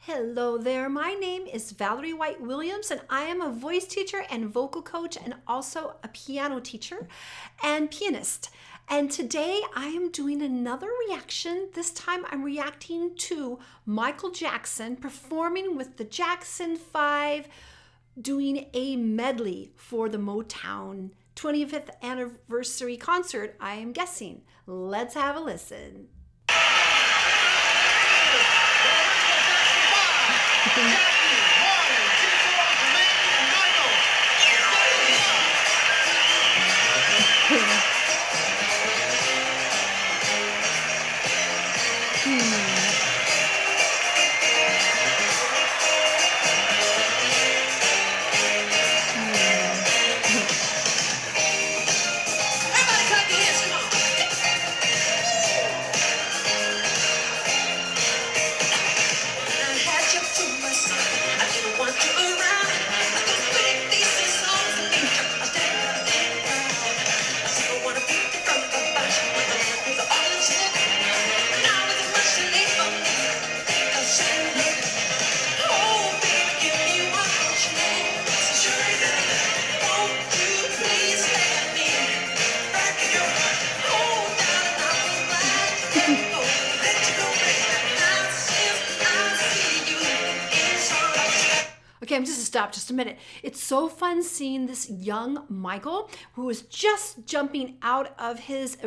Hello there, my name is Valerie White Williams and I am a voice teacher and vocal coach and also a piano teacher and pianist. And today I am doing another reaction. This time I'm reacting to Michael Jackson performing with the Jackson 5 doing a medley for the Motown 25th anniversary concert, I am guessing. Let's have a listen. Okay, I'm just stop just a minute. It's so fun seeing this young Michael who is just jumping out of his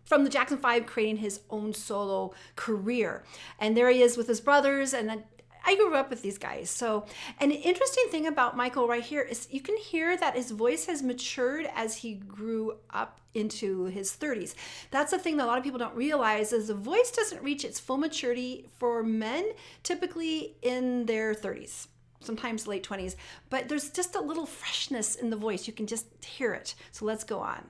from the Jackson 5, creating his own solo career. And there he is with his brothers, and I grew up with these guys. So an interesting thing about Michael right here is you can hear that his voice has matured as he grew up into his 30s. That's the thing that a lot of people don't realize is the voice doesn't reach its full maturity for men typically in their 30s. Sometimes late 20s, but there's just a little freshness in the voice. You can just hear it. So let's go on.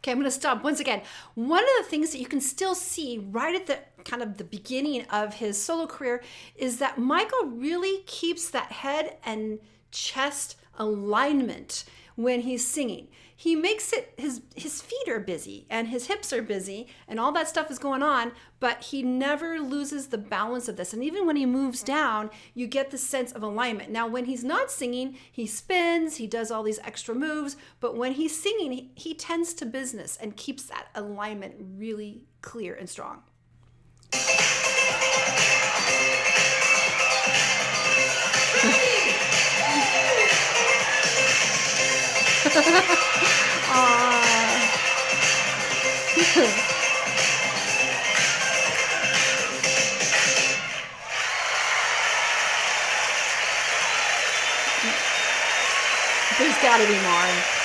Okay, I'm going to stop once again. One of the things that you can still see right at the kind of the beginning of his solo career is that Michael really keeps that head and chest alignment when he's singing. He makes it, his feet are busy and his hips are busy and all that stuff is going on, but he never loses the balance of this. And even when he moves down, you get the sense of alignment. Now, when he's not singing, he spins, he does all these extra moves, but when he's singing, he tends to business and keeps that alignment really clear and strong. There's got to be more.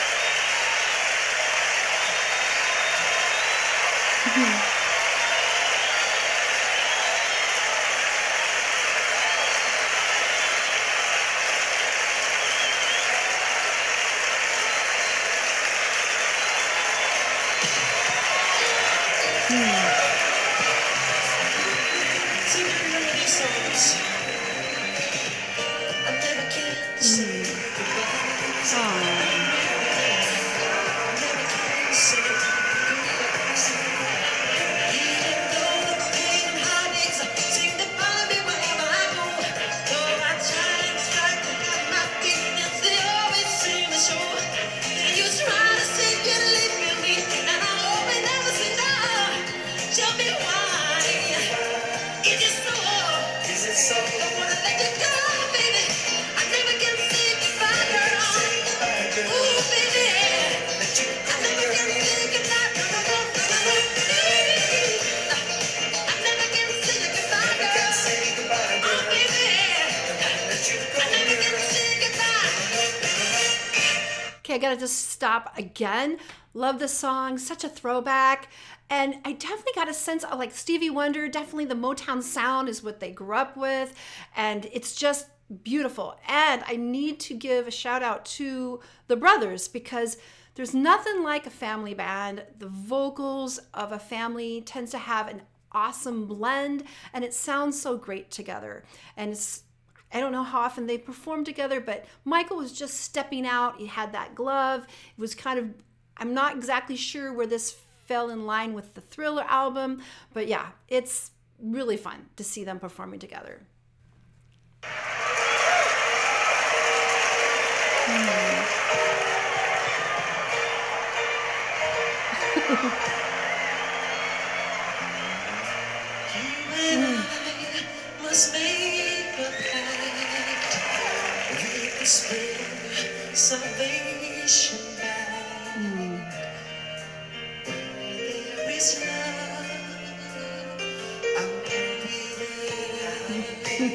okay, I gotta just stop again. Love the song, such a throwback. And I definitely got a sense of like Stevie Wonder, definitely the Motown sound is what they grew up with. And it's just beautiful. And I need to give a shout out to the brothers because there's nothing like a family band. The vocals of a family tends to have an awesome blend and it sounds so great together. And I don't know how often they perform together, but Michael was just stepping out. He had that glove. It was kind of, I'm not exactly sure where this fell in line with the Thriller album, but yeah, it's really fun to see them performing together. Must make a pact with the spring salvation back. There is love, I'll be there.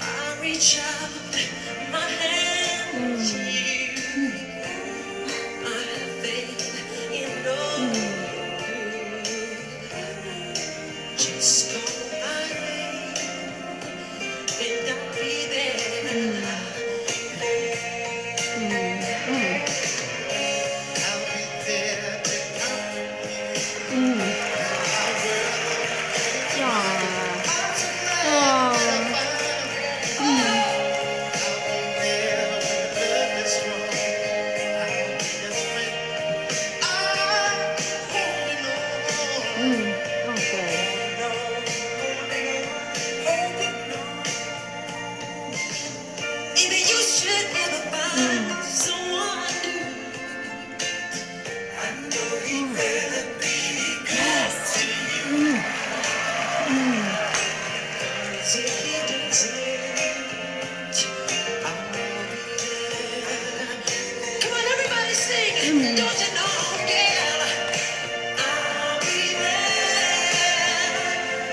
I reach out my hand to you. I have faith in no. Just call my name and I'll be there. I'll be there to comfort you. I will. I'll be there when love is strong. I'll be your friend. I'm holding on. Maybe you should never find someone new. I know he will be good to you. If he doesn't, I'll be there. Come on, everybody sing. Don't you know, girl? I'll be there.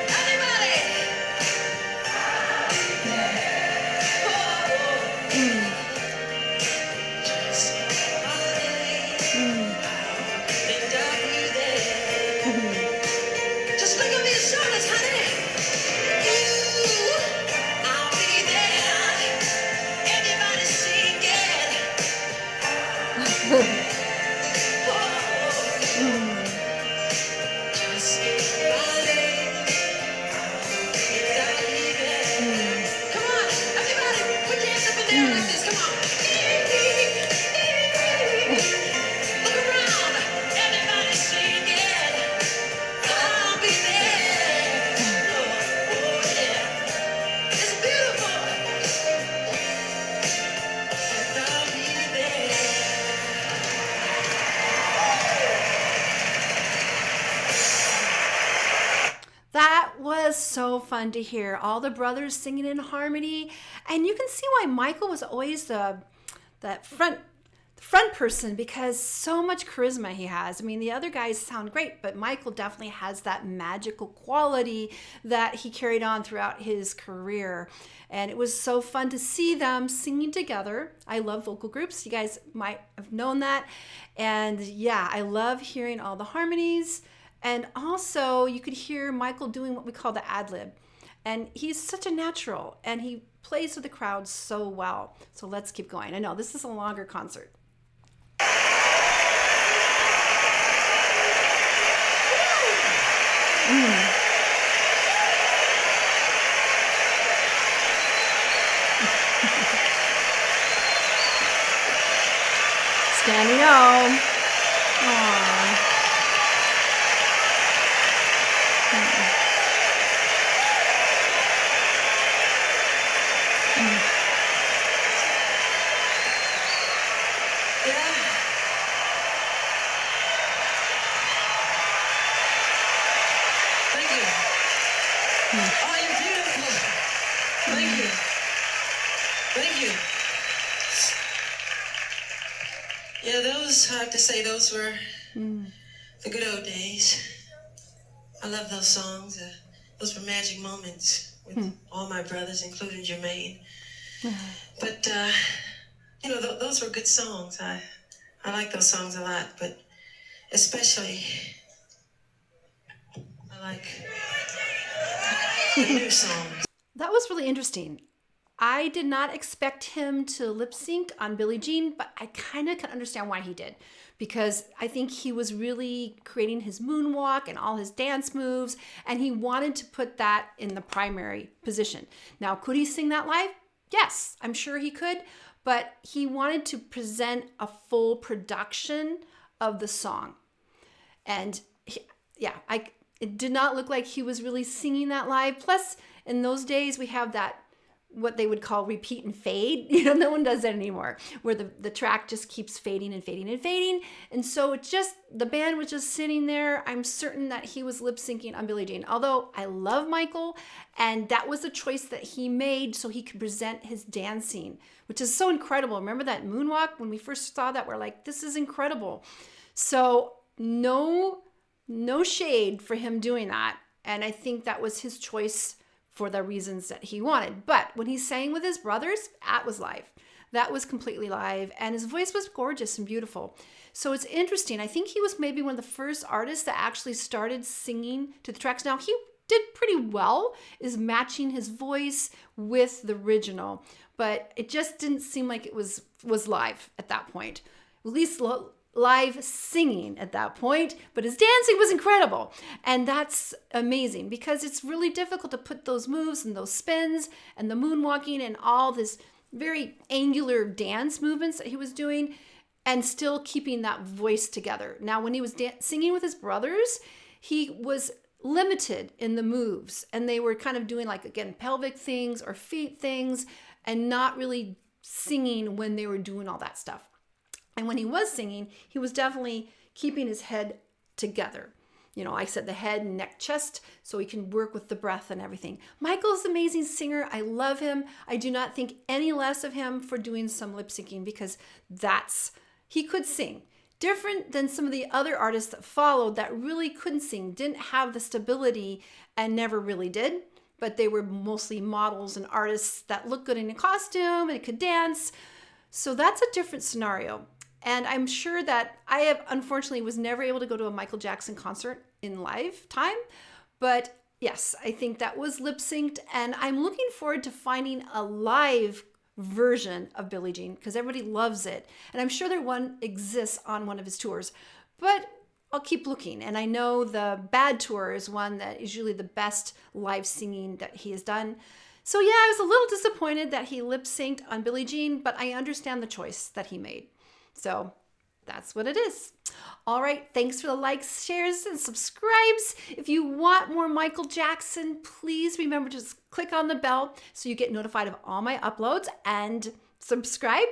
Everybody. Just look at me as shoulders, honey. I'll be there. Everybody sing it. Just say my name, and I'll be there. Come on, everybody, put your hands up in there like this. Come on. Look around. Everybody sing it. I'll be there. Oh, yeah. It's beautiful. And I'll be there. That was so fun to hear. All the brothers singing in harmony. And you can see why Michael was always that front person because so much charisma he has. I mean, the other guys sound great, but Michael definitely has that magical quality that he carried on throughout his career. And it was so fun to see them singing together. I love vocal groups. You guys might have known that. And yeah, I love hearing all the harmonies. And also you could hear Michael doing what we call the ad-lib. And he's such a natural and he plays with the crowd so well. So let's keep going. I know this is a longer concert. Standing home. Aww. Thank you. Oh, you're beautiful. Thank you. Thank you. Yeah, those, I have to say, those were the good old days. I love those songs. Those were magic moments with all my brothers, including Jermaine. But, those were good songs. I like those songs a lot, but especially I like the new songs. That was really interesting. I did not expect him to lip sync on Billie Jean, but I kind of can understand why he did, because I think he was really creating his moonwalk and all his dance moves, and he wanted to put that in the primary position. Now, could he sing that live? Yes, I'm sure he could, but he wanted to present a full production of the song. And it did not look like he was really singing that live. Plus, in those days, we have that what they would call repeat and fade. No one does that anymore, where the track just keeps fading and fading and fading. And so the band was just sitting there. I'm certain that he was lip syncing on Billie Jean. Although I love Michael, and that was a choice that he made so he could present his dancing, which is so incredible. Remember that moonwalk? When we first saw that, we're like, this is incredible. So no shade for him doing that. And I think that was his choice for the reasons that he wanted. But when he sang with his brothers, that was live. That was completely live. And his voice was gorgeous and beautiful. So it's interesting. I think he was maybe one of the first artists that actually started singing to the tracks. Now, he did pretty well, is matching his voice with the original. But it just didn't seem like it was live at that point. At least live singing at that point, but his dancing was incredible. And that's amazing because it's really difficult to put those moves and those spins and the moonwalking and all this very angular dance movements that he was doing and still keeping that voice together. Now, when he was singing with his brothers, he was limited in the moves, and they were kind of doing pelvic things or feet things and not really singing when they were doing all that stuff. And when he was singing, he was definitely keeping his head together. I said the head, neck, chest, so he can work with the breath and everything. Michael's an amazing singer. I love him. I do not think any less of him for doing some lip syncing because he could sing. Different than some of the other artists that followed that really couldn't sing, didn't have the stability, and never really did. But they were mostly models and artists that looked good in a costume and could dance. So that's a different scenario. And I'm sure that unfortunately was never able to go to a Michael Jackson concert in lifetime. But yes, I think that was lip synced. And I'm looking forward to finding a live version of Billie Jean because everybody loves it. And I'm sure one exists on one of his tours. But I'll keep looking. And I know the Bad Tour is one that is usually the best live singing that he has done. So yeah, I was a little disappointed that he lip synced on Billie Jean, but I understand the choice that he made. So that's what it is. All right. Thanks for the likes, shares, and subscribes. If you want more Michael Jackson, please remember to just click on the bell so you get notified of all my uploads and subscribe.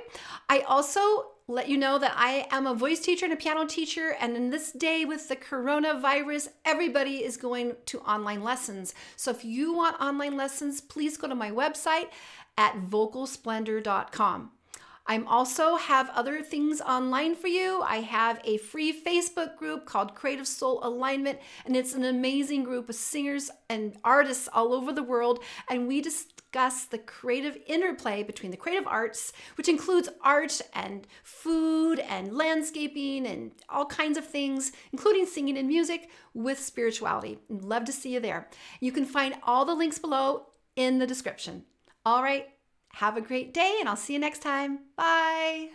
I also let you know that I am a voice teacher and a piano teacher. And in this day with the coronavirus, everybody is going to online lessons. So if you want online lessons, please go to my website at vocalsplendor.com. I also have other things online for you. I have a free Facebook group called Creative Soul Alignment, and it's an amazing group of singers and artists all over the world, and we discuss the creative interplay between the creative arts, which includes art and food and landscaping and all kinds of things, including singing and music with spirituality. I'd love to see you there. You can find all the links below in the description. All right. Have a great day, and I'll see you next time. Bye.